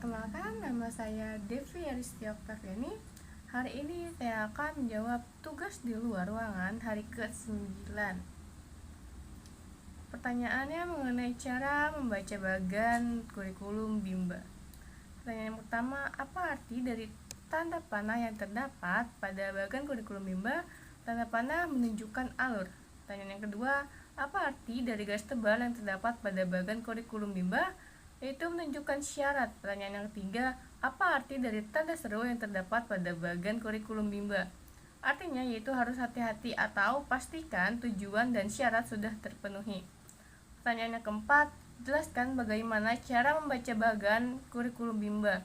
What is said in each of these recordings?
Perkenalkan, nama saya Devi Aristi Oktaviani. Hari ini saya akan menjawab tugas di luar ruangan hari ke-9. Pertanyaannya mengenai cara membaca bagan kurikulum Bimba. Pertanyaan yang pertama, apa arti dari tanda panah yang terdapat pada bagan kurikulum Bimba? Tanda panah menunjukkan alur. Pertanyaan yang kedua, apa arti dari garis tebal yang terdapat pada bagan kurikulum Bimba? Yaitu menunjukkan syarat. Pertanyaan yang ketiga, apa arti dari tanda seru yang terdapat pada bagan kurikulum Bimba? Artinya yaitu harus hati-hati atau pastikan tujuan dan syarat sudah terpenuhi. Pertanyaan yang keempat, jelaskan bagaimana cara membaca bagan kurikulum Bimba.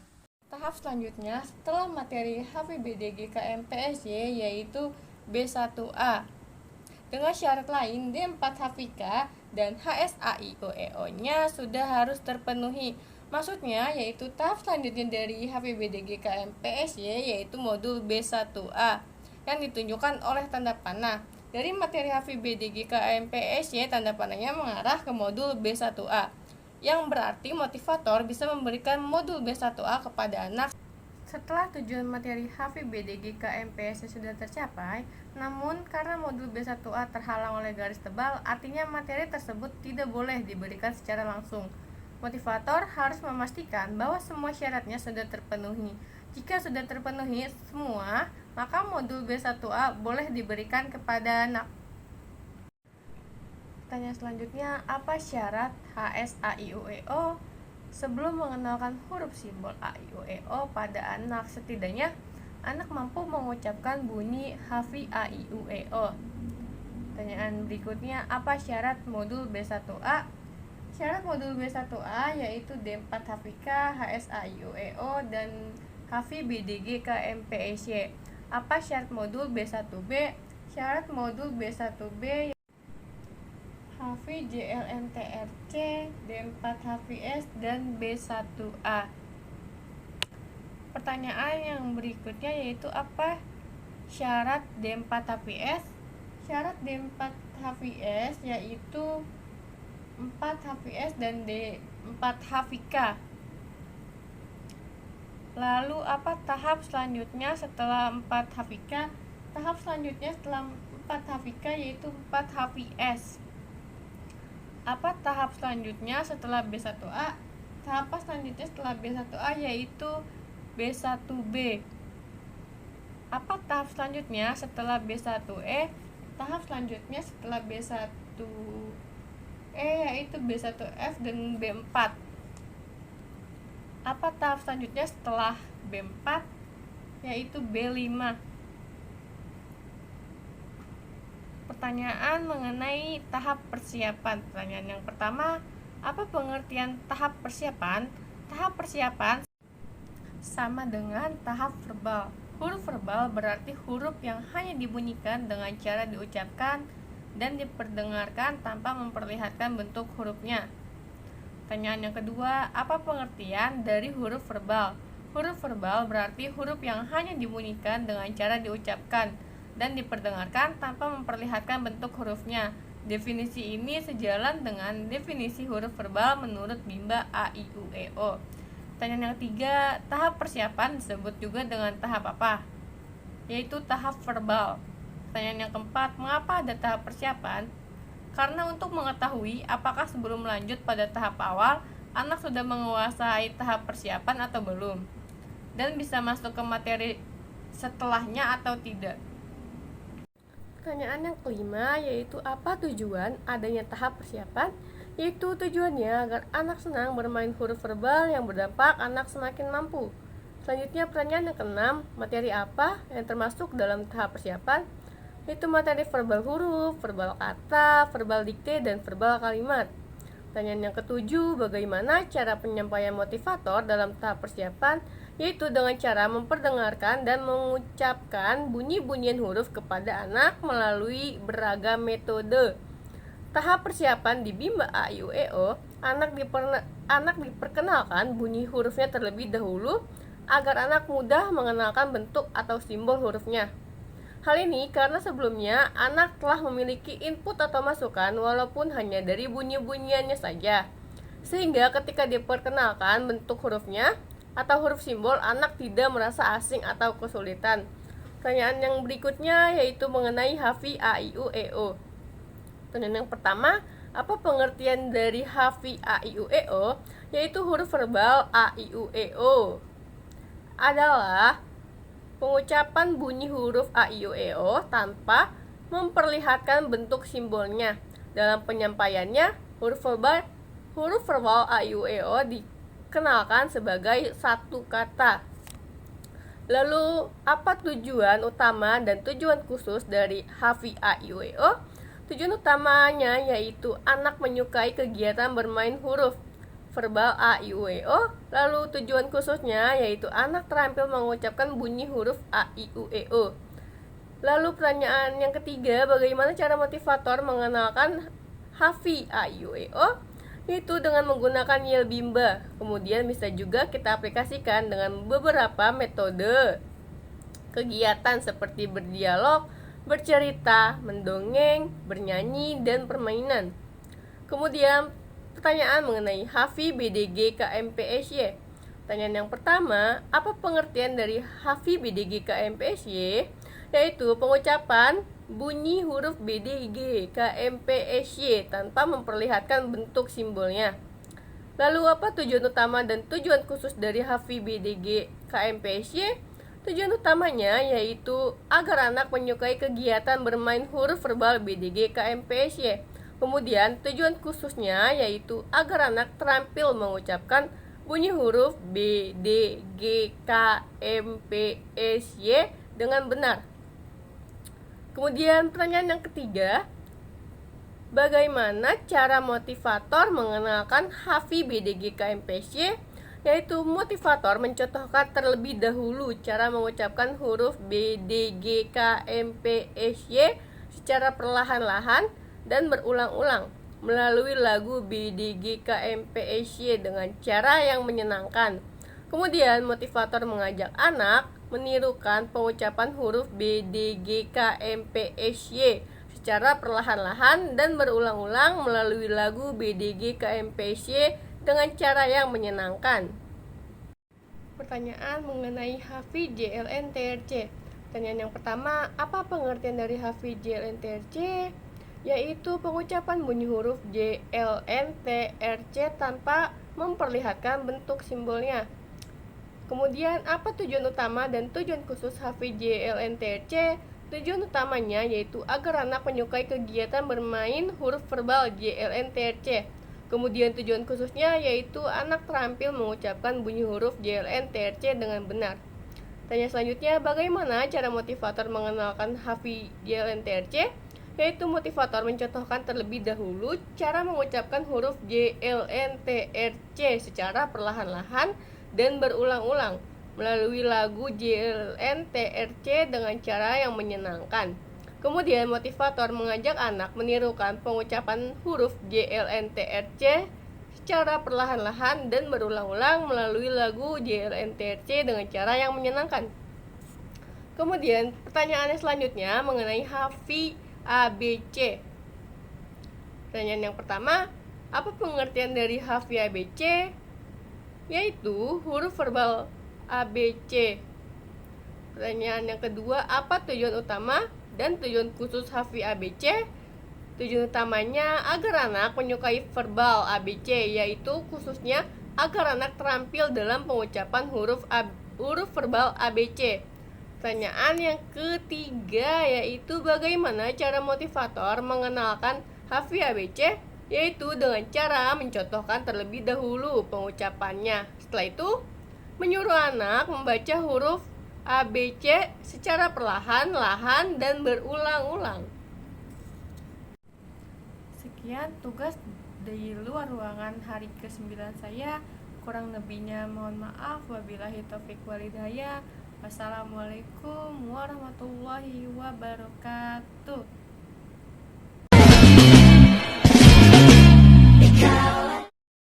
Tahap selanjutnya setelah materi HVBD GKM PSY yaitu B1A. Dengan syarat lain, D4 HVK dan HSAIUEO-nya sudah harus terpenuhi. Maksudnya yaitu tahap selanjutnya dari HVBD GKM PSY yaitu modul B1A yang ditunjukkan oleh tanda panah. Dari materi HVBD GKM PSY, tanda panahnya mengarah ke modul B1A, yang berarti motivator bisa memberikan modul B1A kepada anak setelah tujuan materi HVBD GKM PSY sudah tercapai. Namun karena modul B1A terhalang oleh garis tebal, artinya materi tersebut tidak boleh diberikan secara langsung. Motivator harus memastikan bahwa semua syaratnya sudah terpenuhi. Jika sudah terpenuhi semua, maka modul B1A boleh diberikan kepada anak. Pertanyaan selanjutnya, apa syarat HSAIUEO? Sebelum mengenalkan huruf simbol AIUEO pada anak, setidaknya anak mampu mengucapkan bunyi HVAIUEO. Pertanyaan berikutnya, apa syarat modul B1A? Syarat modul B1A yaitu D4 HVK, HSAIUEO, dan HVBDG KMPSY. Apa syarat modul B1B? Syarat modul B1B HVJLNTRC, D4 HVS, dan B1A. Pertanyaan yang berikutnya yaitu apa syarat D4 HVS? Syarat D4 HVS yaitu 4 HVS dan D4 HVK. Lalu apa tahap selanjutnya setelah 4 HVK? Tahap selanjutnya setelah 4 HVK yaitu 4 HVS. Apa tahap selanjutnya setelah B1A? Tahap selanjutnya setelah B1A yaitu B1B. Apa tahap selanjutnya setelah B1E? Tahap selanjutnya setelah B1E yaitu B1F dan B4. Apa tahap selanjutnya setelah B4? Yaitu B5. Pertanyaan mengenai tahap persiapan. Pertanyaan yang pertama, apa pengertian tahap persiapan? Tahap persiapan sama dengan tahap verbal. Huruf verbal berarti huruf yang hanya dibunyikan dengan cara diucapkan dan diperdengarkan tanpa memperlihatkan bentuk hurufnya. Pertanyaan yang kedua, apa pengertian dari huruf verbal? Huruf verbal berarti huruf yang hanya dibunyikan dengan cara diucapkan dan diperdengarkan tanpa memperlihatkan bentuk hurufnya. Definisi ini sejalan dengan definisi huruf verbal menurut Bimba AIUEO. Pertanyaan yang ketiga, tahap persiapan disebut juga dengan tahap apa? Yaitu tahap verbal. Pertanyaan yang keempat, mengapa ada tahap persiapan? Karena untuk mengetahui apakah sebelum lanjut pada tahap awal, anak sudah menguasai tahap persiapan atau belum, dan bisa masuk ke materi setelahnya atau tidak. Pertanyaan yang kelima yaitu apa tujuan adanya tahap persiapan? Yaitu tujuannya agar anak senang bermain huruf verbal yang berdampak anak semakin mampu. Selanjutnya pertanyaan yang keenam, materi apa yang termasuk dalam tahap persiapan? Yaitu materi verbal huruf, verbal kata, verbal dikte, dan verbal kalimat. Pertanyaan yang ketujuh, bagaimana cara penyampaian motivator dalam tahap persiapan? Yaitu dengan cara memperdengarkan dan mengucapkan bunyi-bunyian huruf kepada anak melalui beragam metode. Tahap persiapan di Bimba AIUEO, anak diperkenalkan bunyi hurufnya terlebih dahulu agar anak mudah mengenalkan bentuk atau simbol hurufnya. Hal ini karena sebelumnya anak telah memiliki input atau masukan walaupun hanya dari bunyi-bunyiannya saja. Sehingga ketika diperkenalkan bentuk hurufnya, atau huruf simbol, anak tidak merasa asing atau kesulitan. Pertanyaan yang berikutnya yaitu mengenai hafi a, i, u, e, o. Pertanyaan yang pertama, apa pengertian dari hafi a, i, u, e, o? Yaitu huruf verbal a, i, u, e, o adalah pengucapan bunyi huruf a, i, u, e, o tanpa memperlihatkan bentuk simbolnya. Dalam penyampaiannya, huruf verbal a, i, u, e, o dikenalkan sebagai satu kata. Lalu, apa tujuan utama dan tujuan khusus dari hafi a, i, u, e, o? Tujuan utamanya yaitu anak menyukai kegiatan bermain huruf verbal a, i, u, e, o. Lalu tujuan khususnya yaitu anak terampil mengucapkan bunyi huruf a, i, u, e, o. Lalu pertanyaan yang ketiga, bagaimana cara motivator mengenalkan hafi a, i, u, e, o? Yaitu dengan menggunakan yel bimba. Kemudian bisa juga kita aplikasikan dengan beberapa metode kegiatan seperti berdialog, bercerita, mendongeng, bernyanyi, dan permainan. Kemudian pertanyaan mengenai hafi BDG KMPSY. Pertanyaan yang pertama, apa pengertian dari hafi BDG KMPSY? Yaitu pengucapan bunyi huruf BDG KMPSY tanpa memperlihatkan bentuk simbolnya. Lalu apa tujuan utama dan tujuan khusus dari hafi BDG KMPSY? Tujuan utamanya yaitu agar anak menyukai kegiatan bermain huruf verbal BDG KMPSY. Kemudian tujuan khususnya yaitu agar anak terampil mengucapkan bunyi huruf B, D, G, K, M, P, S, Y dengan benar. Kemudian pertanyaan yang ketiga, bagaimana cara motivator mengenalkan hafi BDG KMPSY? Yaitu motivator mencontohkan terlebih dahulu cara mengucapkan huruf B, D, G, K, M, P, S, Y secara perlahan-lahan dan berulang-ulang melalui lagu B, D, G, K, M, P, S, Y dengan cara yang menyenangkan. Kemudian motivator mengajak anak menirukan pengucapan huruf B, D, G, K, M, P, S, Y secara perlahan-lahan dan berulang-ulang melalui lagu B, D, G, K, M, P, S, Y dengan cara yang menyenangkan. Pertanyaan mengenai hafi JLN-TRC. Pertanyaan yang pertama, apa pengertian dari hafi JLN-TRC? Yaitu pengucapan bunyi huruf JLN-TRC tanpa memperlihatkan bentuk simbolnya. Kemudian, apa tujuan utama dan tujuan khusus hafi JLN-TRC? Tujuan utamanya yaitu agar anak menyukai kegiatan bermain huruf verbal JLN-TRC. Kemudian tujuan khususnya yaitu anak terampil mengucapkan bunyi huruf JLN-TRC dengan benar. Tanya selanjutnya, bagaimana cara motivator mengenalkan hafi JLN-TRC? Yaitu motivator mencontohkan terlebih dahulu cara mengucapkan huruf JLN-TRC secara perlahan-lahan dan berulang-ulang melalui lagu JLN-TRC dengan cara yang menyenangkan. Kemudian motivator mengajak anak menirukan pengucapan huruf JLN-TRC secara perlahan-lahan dan berulang-ulang melalui lagu JLN-TRC dengan cara yang menyenangkan. Kemudian pertanyaan selanjutnya mengenai hafi ABC. Pertanyaan yang pertama, apa pengertian dari hafi ABC? Yaitu huruf verbal ABC. Pertanyaan yang kedua, apa tujuan utama dan tujuan khusus hafi ABC? Tujuan utamanya agar anak menyukai verbal ABC, yaitu khususnya agar anak terampil dalam pengucapan huruf verbal ABC. Pertanyaan yang ketiga yaitu bagaimana cara motivator mengenalkan hafi ABC? Yaitu dengan cara mencontohkan terlebih dahulu pengucapannya. Setelah itu, menyuruh anak membaca huruf ABC secara perlahan-lahan dan berulang-ulang. Sekian tugas di luar ruangan hari ke-9 saya. Kurang lebihnya mohon maaf. Wabillahi taufiq walhidayah. Wassalamualaikum warahmatullahi wabarakatuh.